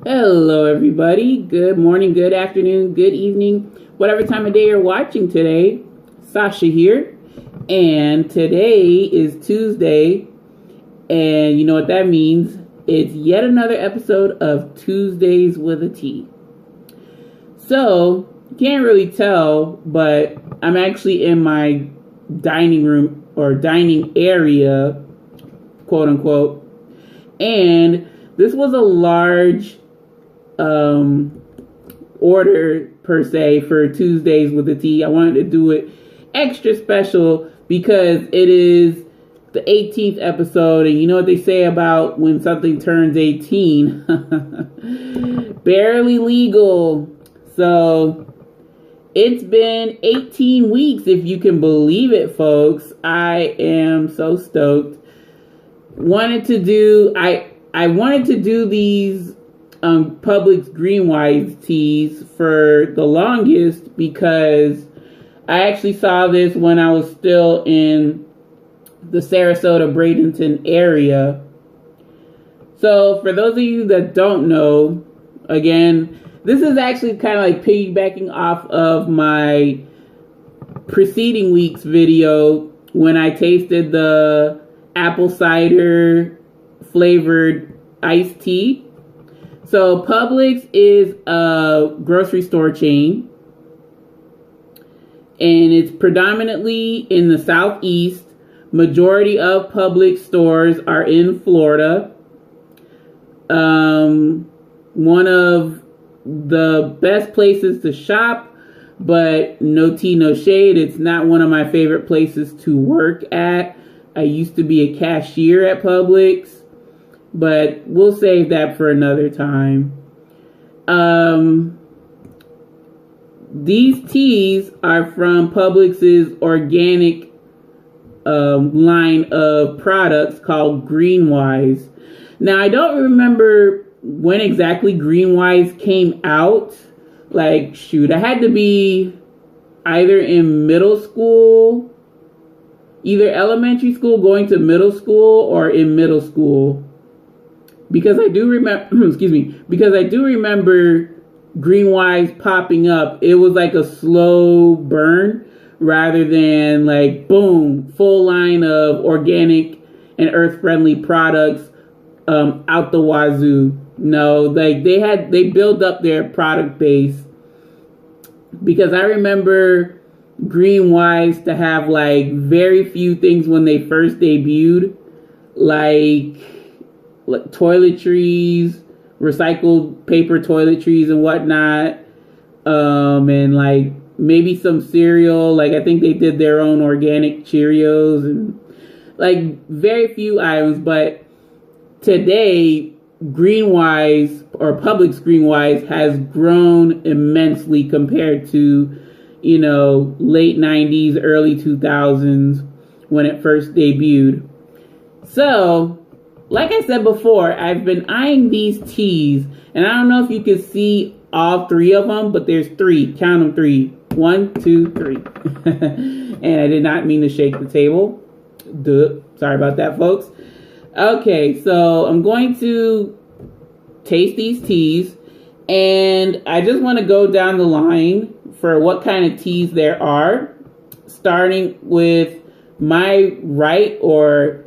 Hello, everybody. Good morning, good afternoon, good evening, whatever time of day you're watching today. Sasha here, and today is Tuesday, and you know what that means? It's yet another episode of Tuesdays with a T. So, can't really tell, but I'm actually in my dining room or dining area, quote unquote, and this was a large order per se for Tuesdays with a T. I wanted to do it extra special because it is the 18th episode, and you know what they say about when something turns 18? Barely legal. So it's been 18 weeks, if you can believe it, folks. I am so stoked. I wanted to do these Publix Greenwise teas for the longest because I actually saw this when I was still in the Sarasota, Bradenton area. So for those of you that don't know, again, this is actually kind of like piggybacking off of my preceding week's video when I tasted the apple cider flavored iced tea. So Publix is a grocery store chain, and it's predominantly in the Southeast. Majority of Publix stores are in Florida. One of the best places to shop, but no tea, no shade. It's not one of my favorite places to work at. I used to be a cashier at Publix, but we'll save that for another time. These teas are from Publix's organic line of products called Greenwise. Now, I don't remember when exactly Greenwise came out. Like, shoot, I had to be either in middle school, either elementary school going to middle school, or in middle school. Because I do remember, because I do remember Greenwise popping up. It was like a slow burn rather than like, boom, full line of organic and earth-friendly products out the wazoo. No, like they built up their product base, because I remember Greenwise to have like very few things when they first debuted, like toiletries, recycled paper toiletries and whatnot, and like maybe some cereal. Like I think they did their own organic Cheerios and like very few items. But today, Greenwise or Publix Greenwise has grown immensely compared to, you know, late 90s, early 2000s when it first debuted. So, like I said before, I've been eyeing these teas, and I don't know if you can see all three of them, but there's three. Count them, three. 1, 2, 3. And I did not mean to shake the table. Duh. Sorry about that, folks. Okay, so I'm going to taste these teas, and I just want to go down the line for what kind of teas there are, starting with my right, or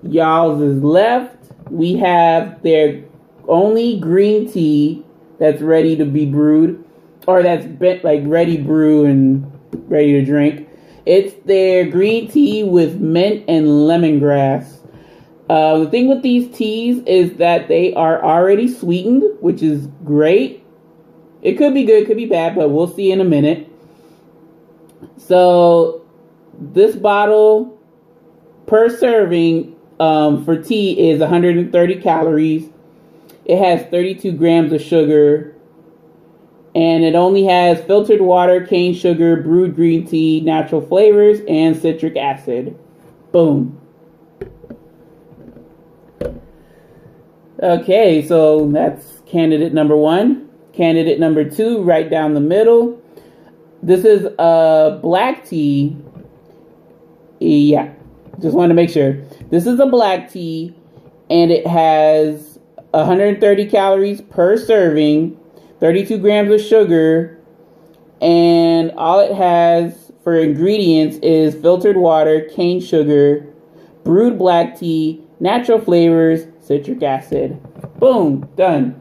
y'all's is left. We have their only green tea that's ready to be brewed, or that's like ready brew and ready to drink. It's their green tea with mint and lemongrass. The thing with these teas is that they are already sweetened, which is great. It could be good, could be bad, but we'll see in a minute. So this bottle per serving for tea is 130 calories. It has 32 grams of sugar, and it only has filtered water, cane sugar, brewed green tea, natural flavors, and citric acid. Boom. Okay, so that's candidate number 1. Candidate number 2, right down the middle. This is a black tea. Yeah, just wanted to make sure. This is a black tea, and it has 130 calories per serving, 32 grams of sugar, and all it has for ingredients is filtered water, cane sugar, brewed black tea, natural flavors, citric acid. Boom, done.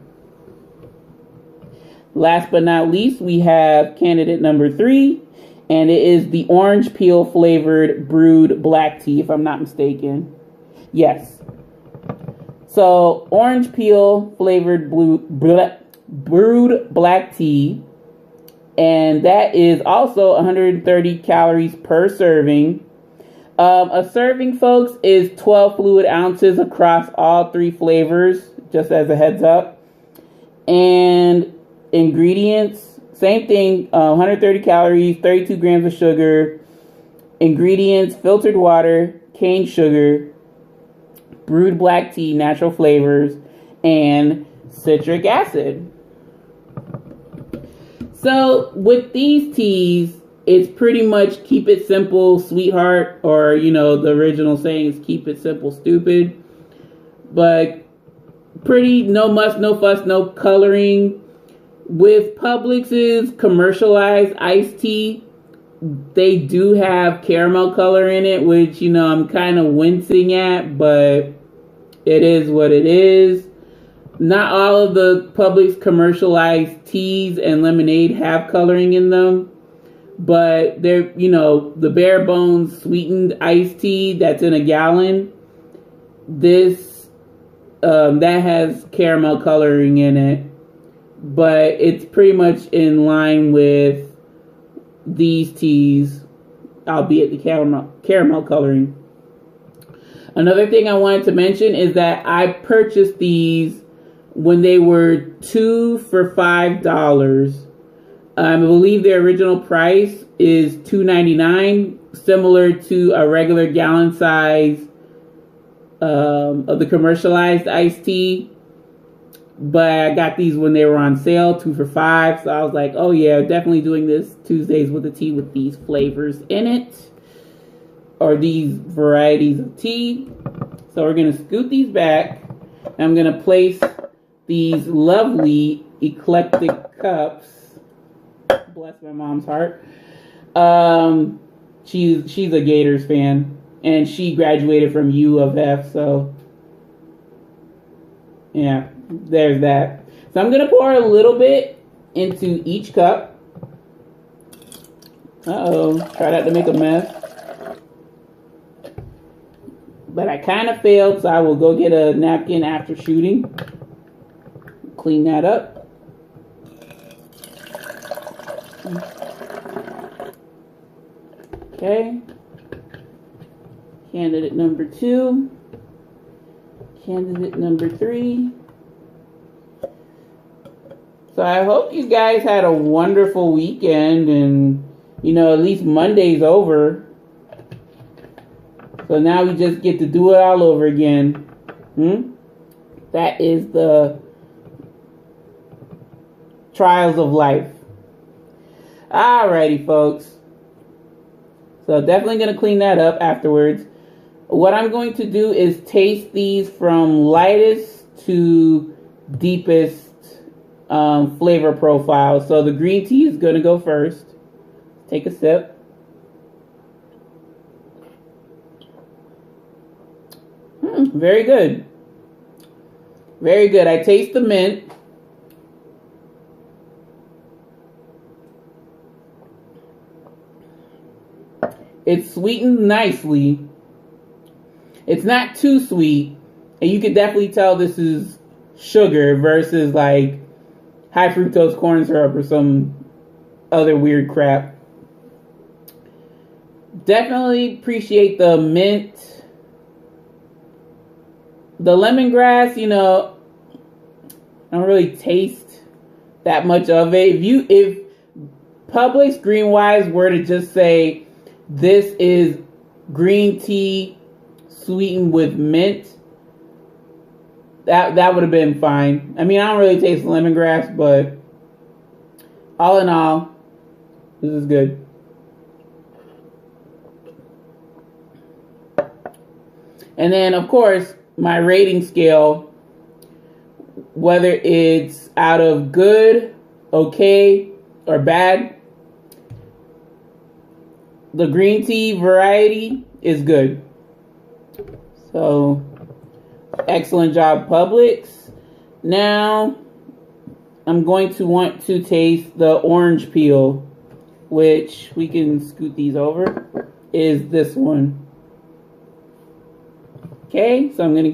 Last but not least, we have candidate number 3, and it is the orange peel flavored brewed black tea, if I'm not mistaken. Yes. So, orange peel flavored brewed black tea, and that is also 130 calories per serving. A serving, folks, is 12 fluid ounces across all 3 flavors, just as a heads up. And ingredients, same thing, 130 calories, 32 grams of sugar. Ingredients, filtered water, cane sugar, brewed black tea, natural flavors, and citric acid. So with these teas, it's pretty much keep it simple, sweetheart, or, you know, the original saying is keep it simple, stupid. But pretty no muss, no fuss, no coloring. With Publix's commercialized iced tea, they do have caramel color in it, which, you know, I'm kind of wincing at, but it is what it is. Not all of the Publix commercialized teas and lemonade have coloring in them, but they're, you know, the bare bones sweetened iced tea that's in a gallon, this, that has caramel coloring in it, but it's pretty much in line with these teas, albeit the caramel coloring. Another thing I wanted to mention is that I purchased these when they were 2 for $5. I believe their original price is $2.99, similar to a regular gallon size of the commercialized iced tea. But I got these when they were on sale, 2 for $5. So I was like, oh yeah, definitely doing this Tuesdays with a tea with these flavors in it, or these varieties of tea. So we're going to scoot these back. I'm going to place these lovely eclectic cups. Bless my mom's heart. She's a Gators fan, and she graduated from U of F, so yeah, there's that. So I'm gonna pour a little bit into each cup. Try not to make a mess. But I kind of failed, so I will go get a napkin after shooting. Clean that up. Okay. Candidate number 2. Candidate number 3. So I hope you guys had a wonderful weekend, and, you know, at least Monday's over. So now we just get to do it all over again. That is the trials of life. Alrighty, folks. So definitely going to clean that up afterwards. What I'm going to do is taste these from lightest to deepest flavor profile. So the green tea is going to go first. Take a sip. Very good. Very good. I taste the mint. It's sweetened nicely. It's not too sweet. And you can definitely tell this is sugar versus like high fructose corn syrup or some other weird crap. Definitely appreciate the mint. The lemongrass, you know, I don't really taste that much of it. If Publix Greenwise were to just say this is green tea sweetened with mint, that would have been fine. I mean, I don't really taste lemongrass, but all in all, this is good. And then, of course, my rating scale whether it's out of good, okay, or bad, the green tea variety is good. So, excellent job, Publix. Now, I'm going to want to taste the orange peel, which we can scoot these over, is this one. Okay, so I'm going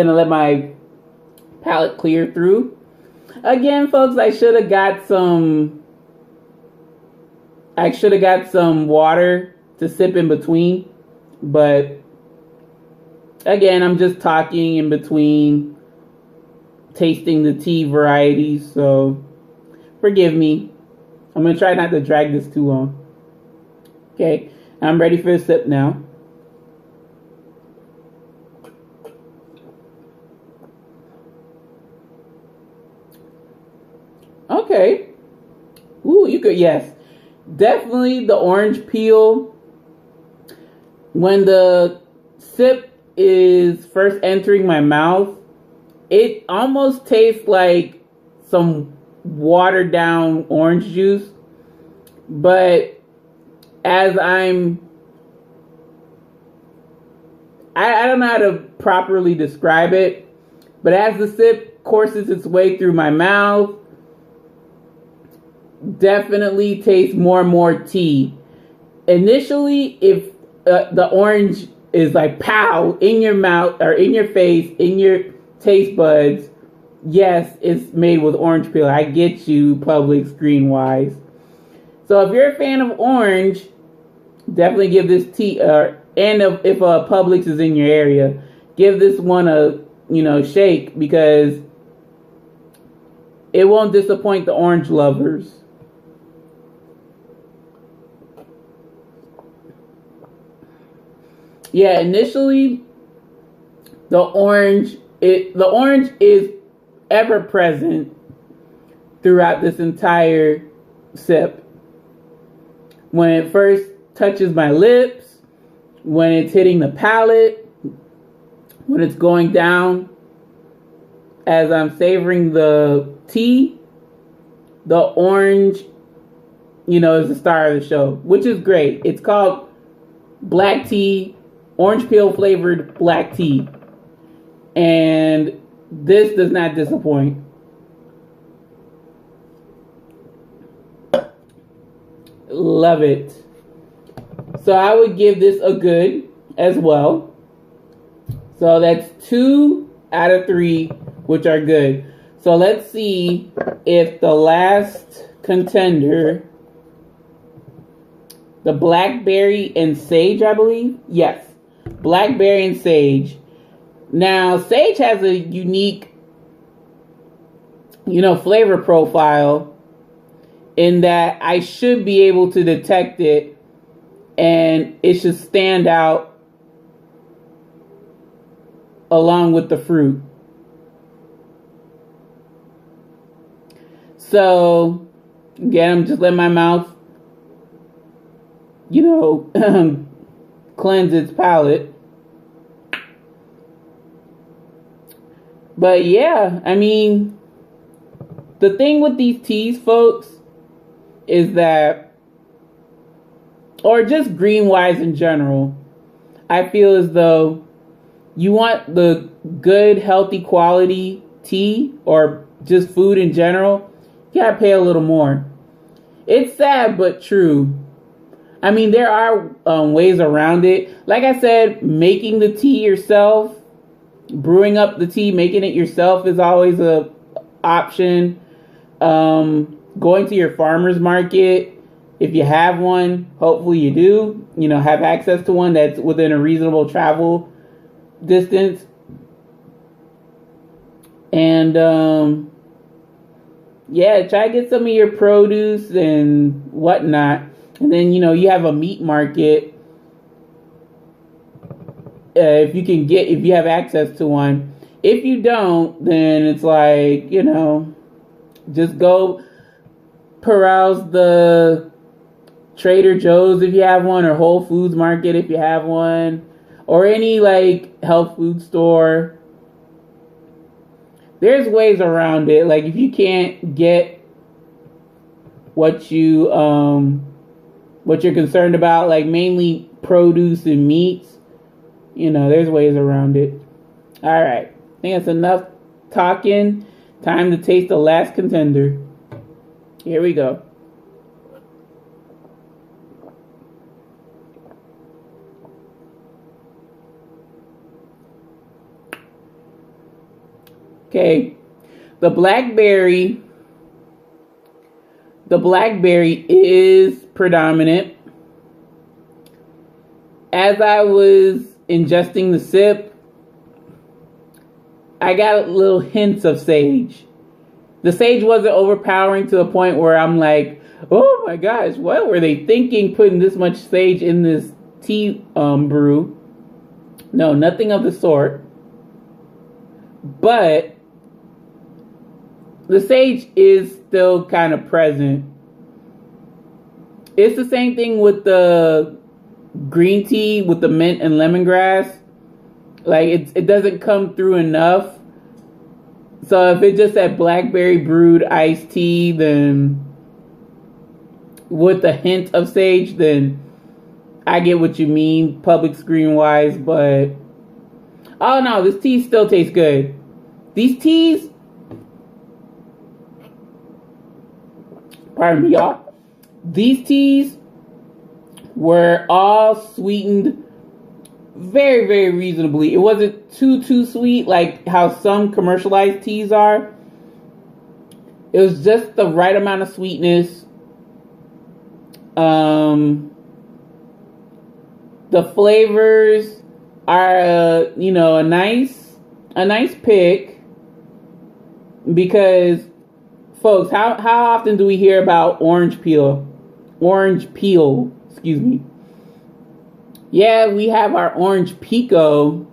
to let my palate clear through. Again, folks, I should have got some water to sip in between, but again, I'm just talking in between tasting the tea varieties, so forgive me. I'm going to try not to drag this too long. Okay, I'm ready for a sip now. Okay. Ooh, you could, yes. Definitely the orange peel. When the sip is first entering my mouth, it almost tastes like some watered down orange juice. But as I don't know how to properly describe it, but as the sip courses its way through my mouth, definitely tastes more and more tea. Initially, if the orange is like pow in your mouth or in your face, in your taste buds, yes, it's made with orange peel. I get you, Publix Greenwise. So if you're a fan of orange, definitely give this tea, and if Publix is in your area, give this one a shake, because it won't disappoint the orange lovers. Yeah, initially the orange is ever present throughout this entire sip. When it first touches my lips, when it's hitting the palate, when it's going down, as I'm savoring the tea, the orange, is the star of the show, which is great. It's called black tea, orange peel flavored black tea. And this does not disappoint. Love it. So I would give this a good as well. So that's 2 out of 3, which are good. So let's see if the last contender, the blackberry and sage, I believe. Yes, blackberry and sage. Now, sage has a unique, flavor profile in that I should be able to detect it, and it should stand out along with the fruit. So, again, I'm just letting my mouth, cleanse its palate. But yeah, I mean, the thing with these teas, folks, is that, or just Greenwise in general, I feel as though you want the good, healthy quality tea or just food in general, you gotta pay a little more. It's sad but true. I mean, there are ways around it. Like I said, making the tea yourself, brewing up the tea, making it yourself is always a option. Going to your farmer's market, if you have one, hopefully you do, have access to one that's within a reasonable travel distance. And try to get some of your produce and whatnot. And then, you have a meat market. If you have access to one. If you don't, then it's like, just go peruse the Trader Joe's if you have one, or Whole Foods Market if you have one, or any like health food store. There's ways around it. Like if you can't get what you're concerned about, like mainly produce and meats, there's ways around it. All right, I think that's enough talking. Time to taste the last contender. Here we go. Okay, the blackberry is predominant. As I was ingesting the sip, I got little hints of sage. The sage wasn't overpowering to the point where I'm like, oh my gosh, what were they thinking putting this much sage in this tea brew? No, nothing of the sort. But the sage is still kind of present. It's the same thing with the green tea with the mint and lemongrass. Like it doesn't come through enough. So if it's just that blackberry brewed iced tea, then with a hint of sage, then I get what you mean, Publix Greenwise. But oh no, this tea still tastes good. These teas, pardon me, y'all. These teas were all sweetened very, very reasonably. It wasn't too sweet like how some commercialized teas are. It was just the right amount of sweetness. The flavors are, a nice pick, because folks, how often do we hear about orange peel, excuse me. Yeah, we have our orange pico,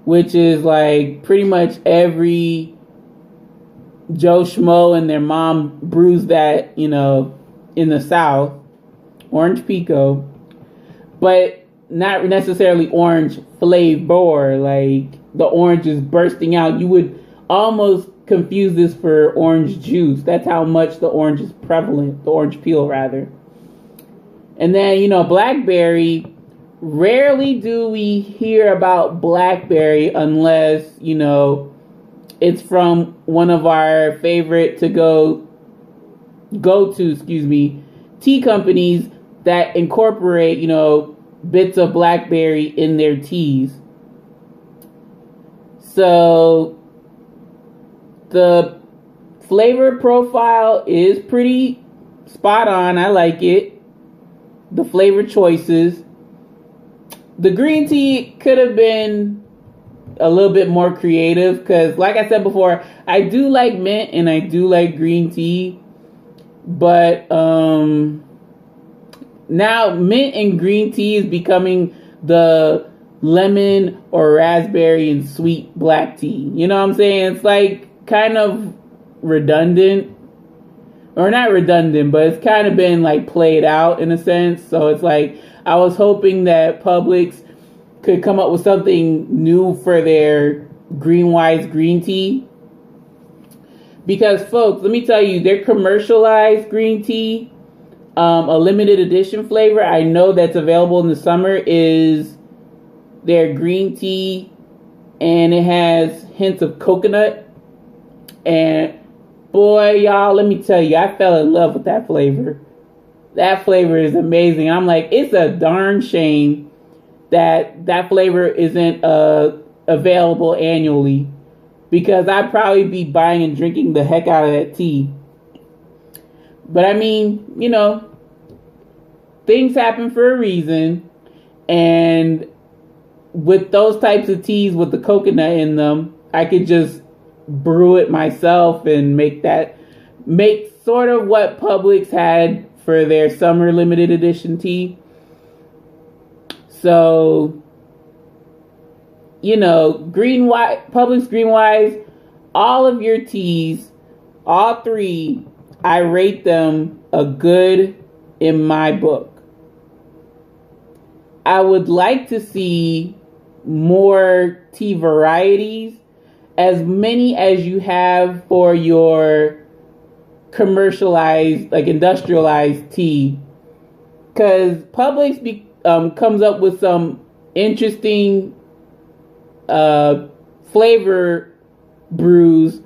which is like pretty much every Joe Schmo and their mom brews that, in the South. Orange pico. But not necessarily orange flavor, like the orange is bursting out. You would almost confuse this for orange juice. That's how much the orange is prevalent, the orange peel rather. And then, blackberry, rarely do we hear about blackberry unless, it's from one of our favorite to go to, tea companies that incorporate, bits of blackberry in their teas. So the flavor profile is pretty spot on. I like it. The flavor choices. The green tea could have been a little bit more creative because, like I said before, I do like mint and I do like green tea. But now mint and green tea is becoming the lemon or raspberry and sweet black tea. You know what I'm saying? It's like kind of redundant. Or not redundant, but it's kind of been like played out in a sense. So it's like I was hoping that Publix could come up with something new for their Greenwise green tea. Because folks, let me tell you, their commercialized green tea, a limited edition flavor I know that's available in the summer is their green tea, and it has hints of coconut. And boy, y'all, let me tell you, I fell in love with that flavor. That flavor is amazing. I'm like, it's a darn shame that flavor isn't available annually, because I'd probably be buying and drinking the heck out of that tea. But I mean, things happen for a reason. And with those types of teas with the coconut in them, I could just brew it myself and make sort of what Publix had for their summer limited edition tea. So, Publix Greenwise, all of your teas, all three, I rate them a good in my book. I would like to see more tea varieties as many as you have for your commercialized, like industrialized tea, because Publix comes up with some interesting flavor brews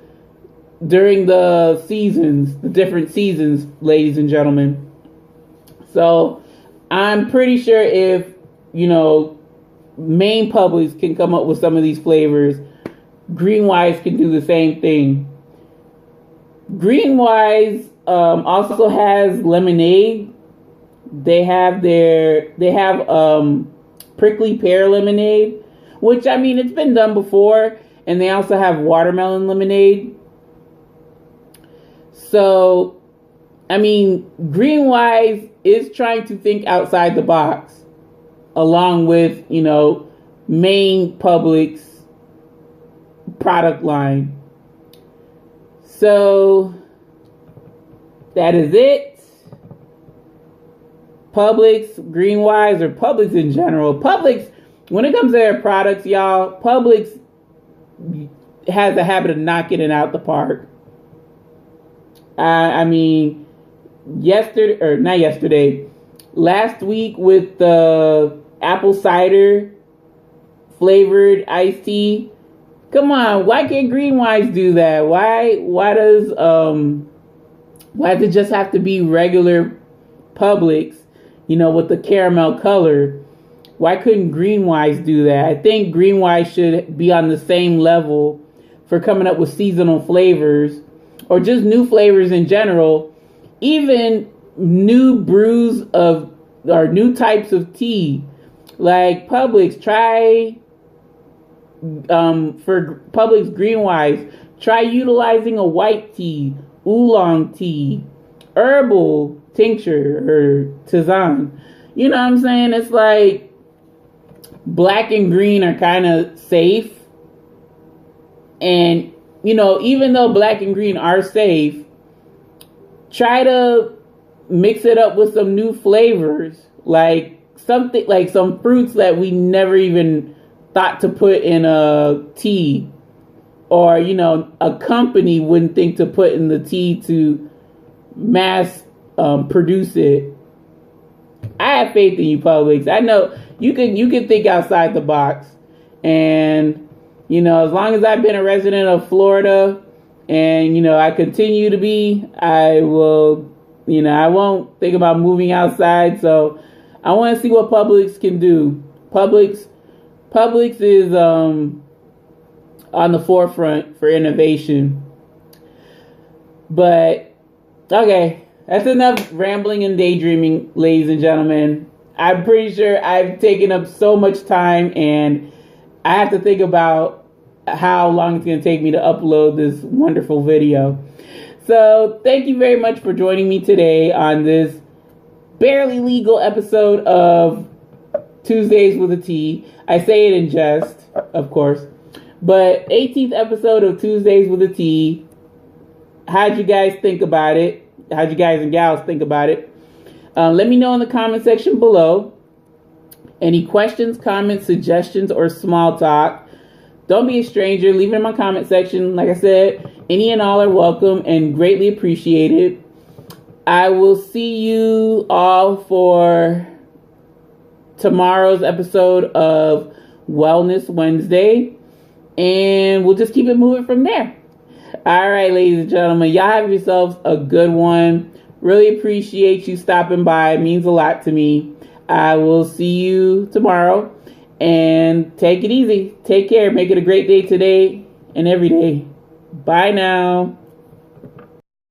during the seasons, the different seasons, ladies and gentlemen. So I'm pretty sure if, main Publix can come up with some of these flavors, Greenwise can do the same thing. Greenwise also has lemonade. They have prickly pear lemonade, which, I mean, it's been done before, and they also have watermelon lemonade. So, I mean, Greenwise is trying to think outside the box, along with, main Publix product line. So, that is it. Publix, Greenwise, or Publix in general. Publix, when it comes to their products, y'all, Publix has a habit of knocking it out the park. I mean, last week with the apple cider flavored iced tea. Come on, why can't Greenwise do that? Why does it just have to be regular Publix, with the caramel color? Why couldn't Greenwise do that? I think Greenwise should be on the same level for coming up with seasonal flavors, or just new flavors in general, even new brews or new types of tea. Like Publix, try for Publix Greenwise, try utilizing a white tea, oolong tea, herbal tincture or tisane. You know what I'm saying? It's like black and green are kind of safe, and even though black and green are safe, try to mix it up with some new flavors, like something like some fruits that we never even thought to put in a tea, or a company wouldn't think to put in the tea to mass produce it. I have faith in you, Publix. I know you can think outside the box, and as long as I've been a resident of Florida, and I continue to be, I will, I won't think about moving outside. So I want to see what Publix can do. Publix is on the forefront for innovation. But okay, that's enough rambling and daydreaming, ladies and gentlemen. I'm pretty sure I've taken up so much time, and I have to think about how long it's going to take me to upload this wonderful video. So thank you very much for joining me today on this barely legal episode of Tuesdays with a T. I say it in jest, of course. But 18th episode of Tuesdays with a T. How'd you guys think about it? How'd you guys and gals think about it? Let me know in the comment section below. Any questions, comments, suggestions, or small talk. Don't be a stranger. Leave it in my comment section. Like I said, any and all are welcome and greatly appreciated. I will see you all for tomorrow's episode of Wellness Wednesday, and we'll just keep it moving from there. All right, ladies and gentlemen, y'all have yourselves a good one. Really appreciate you stopping by. It means a lot to me. I will see you tomorrow, and take it easy. Take care. Make it a great day today and every day. Bye now.